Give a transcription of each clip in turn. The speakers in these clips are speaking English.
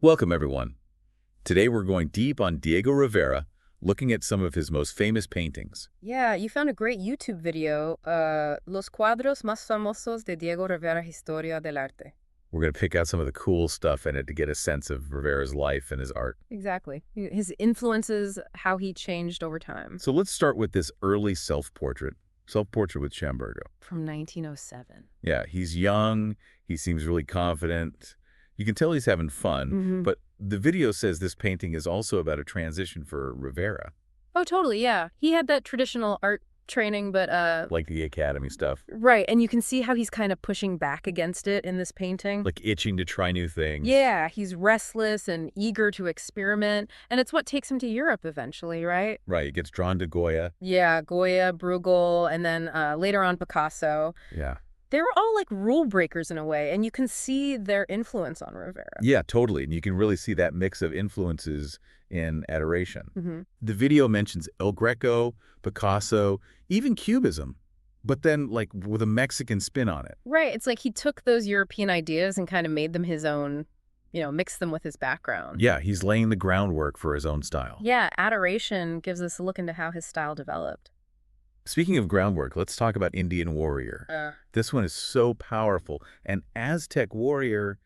Welcome, everyone. Today we're going deep on Diego Rivera, looking at some of his most famous paintings. Yeah, you found a great YouTube video, Los cuadros más famosos de Diego Rivera, Historia del Arte. We're going to pick out some of the cool stuff in it to get a sense of Rivera's life and his art. Exactly. His influences, how he changed over time. So let's start with this early self-portrait with Chambergo. From 1907. Yeah, he's young, he seems really confident. You can tell he's having fun, but the video says this painting is also about a transition for Rivera. Oh, totally, yeah. He had that traditional art training, but Like the academy stuff. right, and you can see how he's kind of pushing back against it in this painting. Like itching to try new things. Yeah, he's restless and eager to experiment, and it's what takes him to Europe eventually, right? Right, he gets drawn to Goya. Yeah, Goya, Bruegel, and then later on Picasso. Yeah. They were all like rule breakers in a way, and you can see their influence on Rivera. Yeah, totally. And you can really see that mix of influences in adoration. Hmm. The video mentions El Greco, Picasso, even Cubism, but then like with a Mexican spin on it. Right. It's like he took those European ideas and kind of made them his own, mixed them with his background. Yeah, he's laying the groundwork for his own style. Yeah, adoration gives us a look into how his style developed. Speaking of groundwork, let's talk about Indian Warrior. This one is so powerful. An Aztec warrior,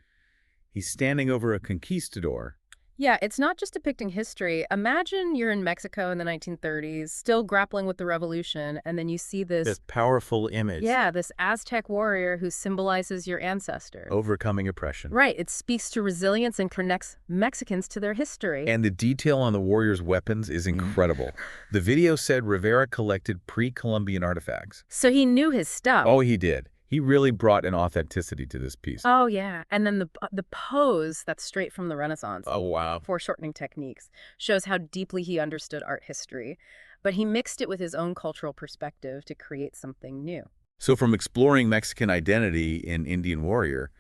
he's standing over a conquistador. Yeah, it's not just depicting history. Imagine you're in Mexico in the 1930s, still grappling with the revolution, and then you see This powerful image. yeah, this Aztec warrior who symbolizes your ancestors. Overcoming oppression. Right, it speaks to resilience and connects Mexicans to their history. And the detail on the warrior's weapons is incredible. The video said Rivera collected pre-Columbian artifacts. So he knew his stuff. Oh, he did. He really brought an authenticity to this piece. Oh, yeah. And then the pose that's straight from the Renaissance, Oh, wow. foreshortening techniques, shows how deeply he understood art history. But he mixed it with his own cultural perspective to create something new. So from exploring Mexican identity in Indian Warrior,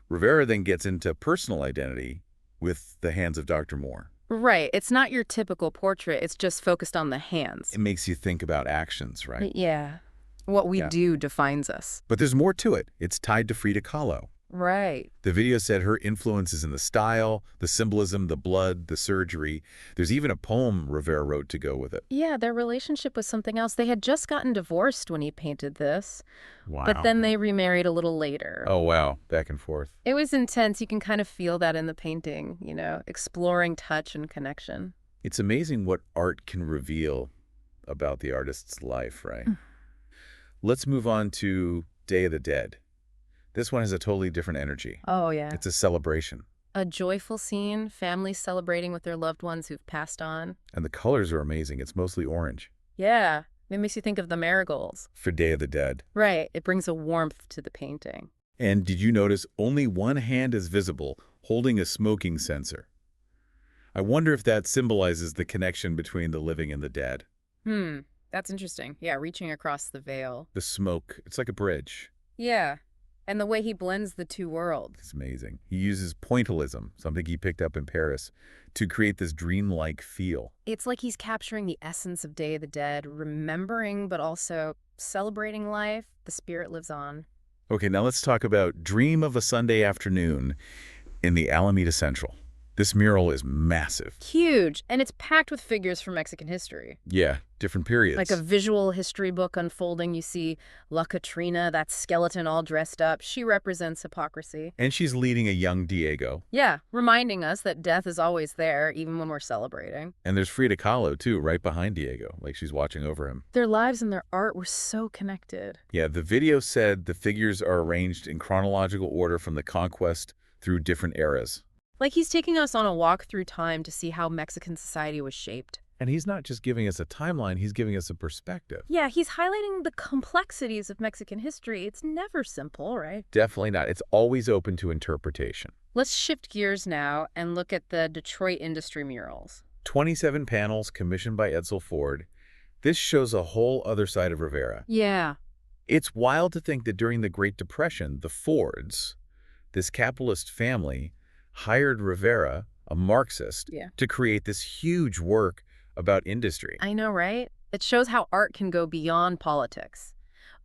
Rivera then gets into personal identity with The Hands of Dr. Moore. Right. It's not your typical portrait. It's just focused on the hands. It makes you think about actions, right? Yeah. What we do defines us. But there's more to it. It's tied to Frida Kahlo. Right. The video said her influence is in the style, the symbolism, the blood, the surgery. There's even a poem Rivera wrote to go with it. Yeah, their relationship was something else. They had just gotten divorced when he painted this. Wow. But then they remarried a little later. Oh, wow. Back and forth. It was intense. You can kind of feel that in the painting, exploring touch and connection. It's amazing what art can reveal about the artist's life, right? Let's move on to Day of the Dead. This one has a totally different energy. Oh, yeah. It's a celebration. A joyful scene, families celebrating with their loved ones who've passed on. And the colors are amazing. It's mostly orange. Yeah, it makes you think of the marigolds. For Day of the Dead. Right, it brings a warmth to the painting. And did you notice only one hand is visible, holding a smoking censer? I wonder if that symbolizes the connection between the living and the dead. That's interesting. Yeah, reaching across the veil. The smoke, it's like a bridge. Yeah, and the way he blends the two worlds. It's amazing. He uses pointillism, something he picked up in Paris, to create this dreamlike feel. It's like he's capturing the essence of Day of the Dead, remembering but also celebrating life. The spirit lives on. Okay, now let's talk about Dream of a Sunday Afternoon in the Alameda Central. This mural is massive. Huge, and it's packed with figures from Mexican history. Yeah, different periods. Like a visual history book unfolding. You see La Catrina, that skeleton all dressed up. She represents hypocrisy. And she's leading a young Diego. Yeah, reminding us that death is always there, even when we're celebrating. And there's Frida Kahlo, too, right behind Diego, like she's watching over him. Their lives and their art were so connected. Yeah, the video said the figures are arranged in chronological order from the conquest through different eras. Like he's taking us on a walk through time to see how Mexican society was shaped. And he's not just giving us a timeline, he's giving us a perspective. Yeah, he's highlighting the complexities of Mexican history. It's never simple, right? Definitely not. It's always open to interpretation. Let's shift gears now and look at the Detroit Industry Murals. 27 panels commissioned by Edsel Ford. This shows a whole other side of Rivera. Yeah. It's wild to think that during the Great Depression, the Fords, this capitalist family, hired Rivera, a Marxist, to create this huge work about industry. I know, right? It shows how art can go beyond politics.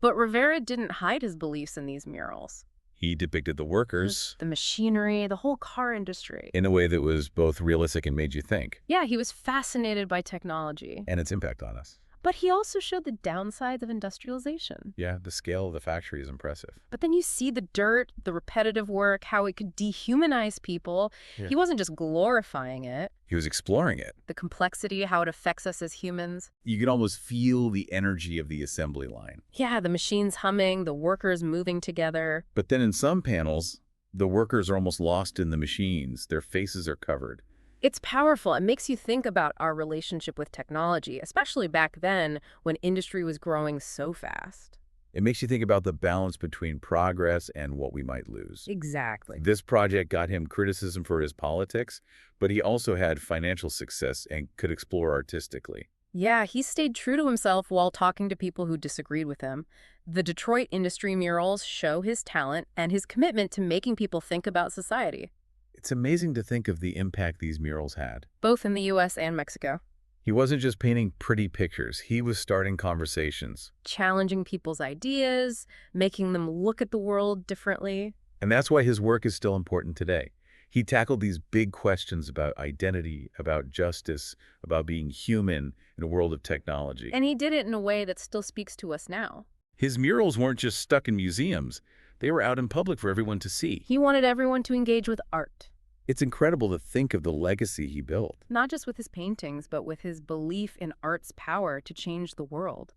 But Rivera didn't hide his beliefs in these murals. He depicted the workers the machinery, the whole car industry. in a way that was both realistic and made you think. Yeah, he was fascinated by technology. And its impact on us. But he also showed the downsides of industrialization. Yeah, the scale of the factory is impressive. But then you see the dirt, the repetitive work, how it could dehumanize people. Yeah. He wasn't just glorifying it. He was exploring it. The complexity, how it affects us as humans. You could almost feel the energy of the assembly line. Yeah, the machines humming, the workers moving together. But then in some panels, the workers are almost lost in the machines. Their faces are covered. It's powerful. It makes you think about our relationship with technology, especially back then when industry was growing so fast. It makes you think about the balance between progress and what we might lose. Exactly. This project got him criticism for his politics, but he also had financial success and could explore artistically. Yeah, he stayed true to himself while talking to people who disagreed with him. The Detroit Industry Murals show his talent and his commitment to making people think about society. It's amazing to think of the impact these murals had. Both in the U.S. and Mexico. He wasn't just painting pretty pictures. He was starting conversations. Challenging people's ideas, making them look at the world differently. And that's why his work is still important today. He tackled these big questions about identity, about justice, about being human in a world of technology. And he did it in a way that still speaks to us now. His murals weren't just stuck in museums. They were out in public for everyone to see. He wanted everyone to engage with art. It's incredible to think of the legacy he built. Not just with his paintings, but with his belief in art's power to change the world.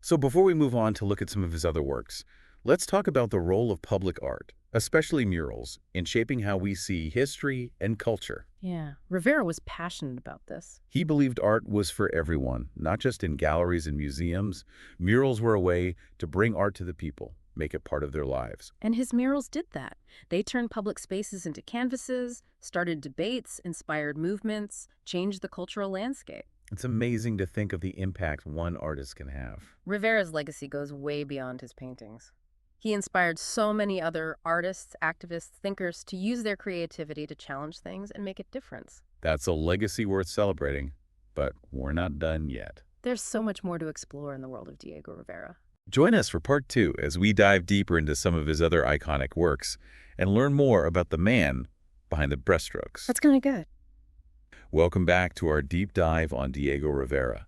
So before we move on to look at some of his other works, let's talk about the role of public art, especially murals, in shaping how we see history and culture. Yeah, Rivera was passionate about this. He believed art was for everyone, not just in galleries and museums. Murals were a way to bring art to the people, make it part of their lives. And his murals did that. They turned public spaces into canvases, started debates, inspired movements, changed the cultural landscape. It's amazing to think of the impact one artist can have. Rivera's legacy goes way beyond his paintings. He inspired so many other artists, activists, thinkers to use their creativity to challenge things and make a difference. That's a legacy worth celebrating, but we're not done yet. There's so much more to explore in the world of Diego Rivera. Join us for part 2 as we dive deeper into some of his other iconic works and learn more about the man behind the brushstrokes. That's kind of good. Welcome back to our deep dive on Diego Rivera.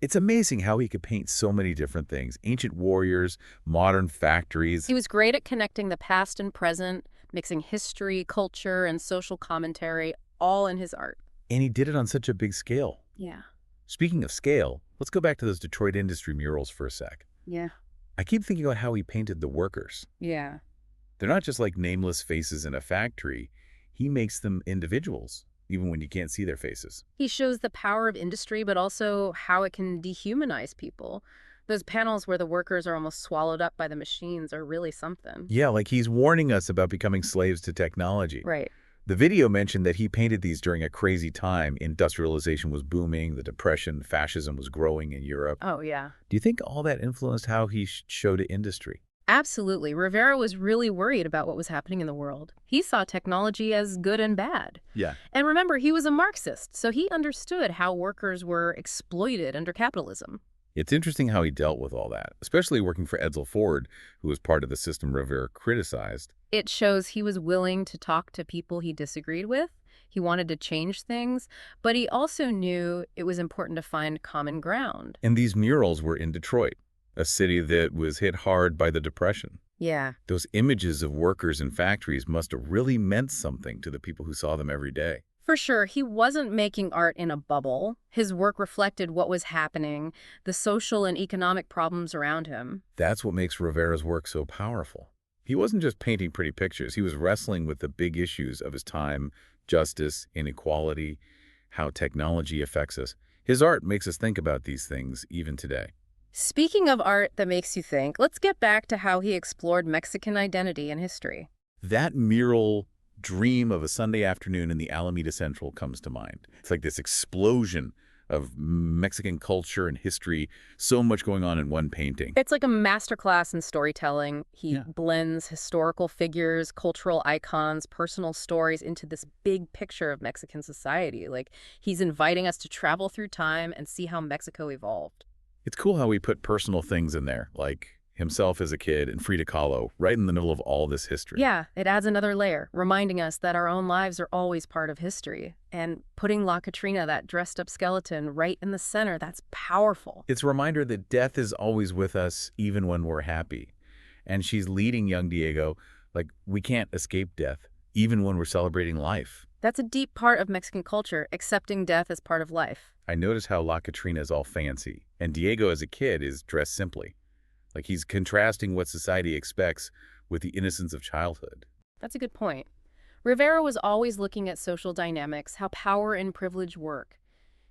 It's amazing how he could paint so many different things. Ancient warriors, modern factories. He was great at connecting the past and present, mixing history, culture, and social commentary all in his art. And he did it on such a big scale. Yeah. Speaking of scale, let's go back to those Detroit Industry Murals for a sec. Yeah. I keep thinking about how he painted the workers. Yeah. They're not just like nameless faces in a factory. He makes them individuals, even when you can't see their faces. He shows the power of industry, but also how it can dehumanize people. Those panels where the workers are almost swallowed up by the machines are really something. Yeah, like he's warning us about becoming slaves to technology. Right. The video mentioned that he painted these during a crazy time. Industrialization was booming, the Depression, fascism was growing in Europe. Oh, yeah. Do you think all that influenced how he showed industry? Absolutely. Rivera was really worried about what was happening in the world. He saw technology as good and bad. Yeah. And remember, he was a Marxist, so he understood how workers were exploited under capitalism. It's interesting how he dealt with all that, especially working for Edsel Ford, who was part of the system Rivera criticized. It shows he was willing to talk to people he disagreed with. He wanted to change things, but he also knew it was important to find common ground. And these murals were in Detroit, a city that was hit hard by the Depression. Yeah. Those images of workers in factories must have really meant something to the people who saw them every day. For sure, he wasn't making art in a bubble. His work reflected what was happening, the social and economic problems around him. That's what makes Rivera's work so powerful. He wasn't just painting pretty pictures. He was wrestling with the big issues of his time: justice, inequality, how technology affects us. His art makes us think about these things even today. Speaking of art that makes you think, let's get back to how he explored Mexican identity and history. That mural dream of a Sunday afternoon in the Alameda Central comes to mind. It's like this explosion of Mexican culture and history, so much going on in one painting. It's like a masterclass in storytelling. He blends historical figures, cultural icons, personal stories into this big picture of Mexican society. Like, he's inviting us to travel through time and see how Mexico evolved. It's cool how we put personal things in there, like himself as a kid and Frida Kahlo, right in the middle of all this history. Yeah, it adds another layer, reminding us that our own lives are always part of history. And putting La Catrina, that dressed-up skeleton, right in the center, that's powerful. It's a reminder that death is always with us, even when we're happy. And she's leading young Diego, like, we can't escape death, even when we're celebrating life. That's a deep part of Mexican culture, accepting death as part of life. I notice how La Catrina is all fancy, and Diego as a kid is dressed simply. Like he's contrasting what society expects with the innocence of childhood. That's a good point. Rivera was always looking at social dynamics, how power and privilege work.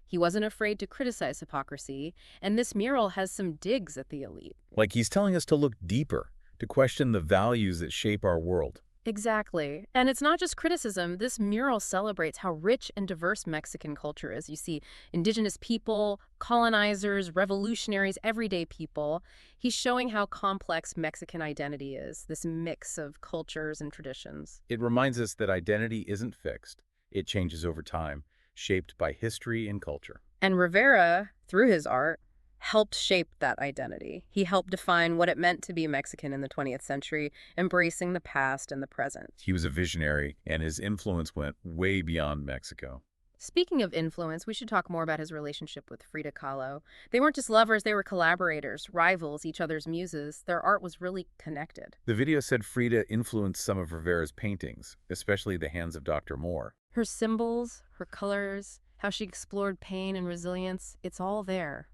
He wasn't afraid to criticize hypocrisy, and this mural has some digs at the elite. Like he's telling us to look deeper, to question the values that shape our world. Exactly. And it's not just criticism. This mural celebrates how rich and diverse Mexican culture is. You see indigenous people, colonizers, revolutionaries, everyday people. He's showing how complex Mexican identity is, this mix of cultures and traditions. It reminds us that identity isn't fixed. It changes over time, shaped by history and culture. And Rivera, through his art, helped shape that identity. He helped define what it meant to be Mexican in the 20th century, embracing the past and the present. He was a visionary, and his influence went way beyond Mexico. Speaking of influence, we should talk more about his relationship with Frida Kahlo. They weren't just lovers, they were collaborators, rivals, each other's muses. Their art was really connected. The video said Frida influenced some of Rivera's paintings, especially The Hands of Dr. Moore. Her symbols, her colors, how she explored pain and resilience, it's all there.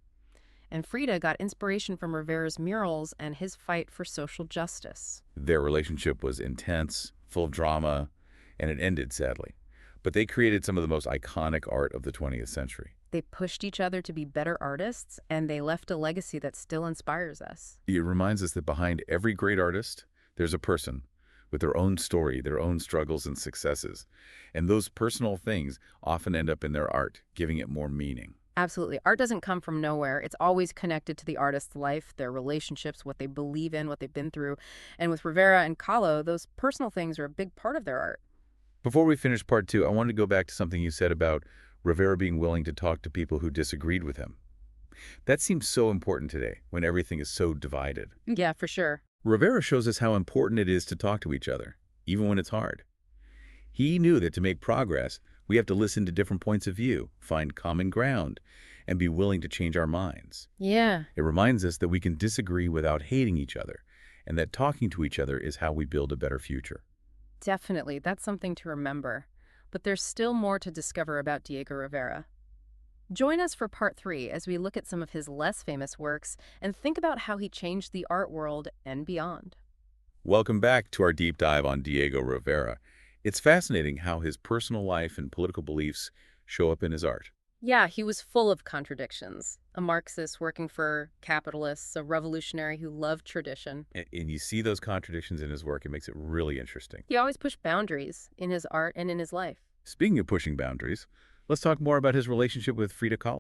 And Frida got inspiration from Rivera's murals and his fight for social justice. Their relationship was intense, full of drama, and it ended, sadly. But they created some of the most iconic art of the 20th century. They pushed each other to be better artists, and they left a legacy that still inspires us. It reminds us that behind every great artist, there's a person with their own story, their own struggles and successes. And those personal things often end up in their art, giving it more meaning. Absolutely. Art doesn't come from nowhere. It's always connected to the artist's life, their relationships, what they believe in, what they've been through. And with Rivera and Kahlo, those personal things are a big part of their art. Before we finish part 2, I wanted to go back to something you said about Rivera being willing to talk to people who disagreed with him. That seems so important today, when everything is so divided. Yeah, for sure. Rivera shows us how important it is to talk to each other, even when it's hard. He knew that to make progress, we have to listen to different points of view, find common ground, and be willing to change our minds. Yeah. It reminds us that we can disagree without hating each other, and that talking to each other is how we build a better future. Definitely. That's something to remember. But there's still more to discover about Diego Rivera. Join us for part 3 as we look at some of his less famous works and think about how he changed the art world and beyond. Welcome back to our deep dive on Diego Rivera. It's fascinating how his personal life and political beliefs show up in his art. Yeah, he was full of contradictions. A Marxist working for capitalists, a revolutionary who loved tradition. And you see those contradictions in his work. It makes it really interesting. He always pushed boundaries in his art and in his life. Speaking of pushing boundaries, let's talk more about his relationship with Frida Kahlo.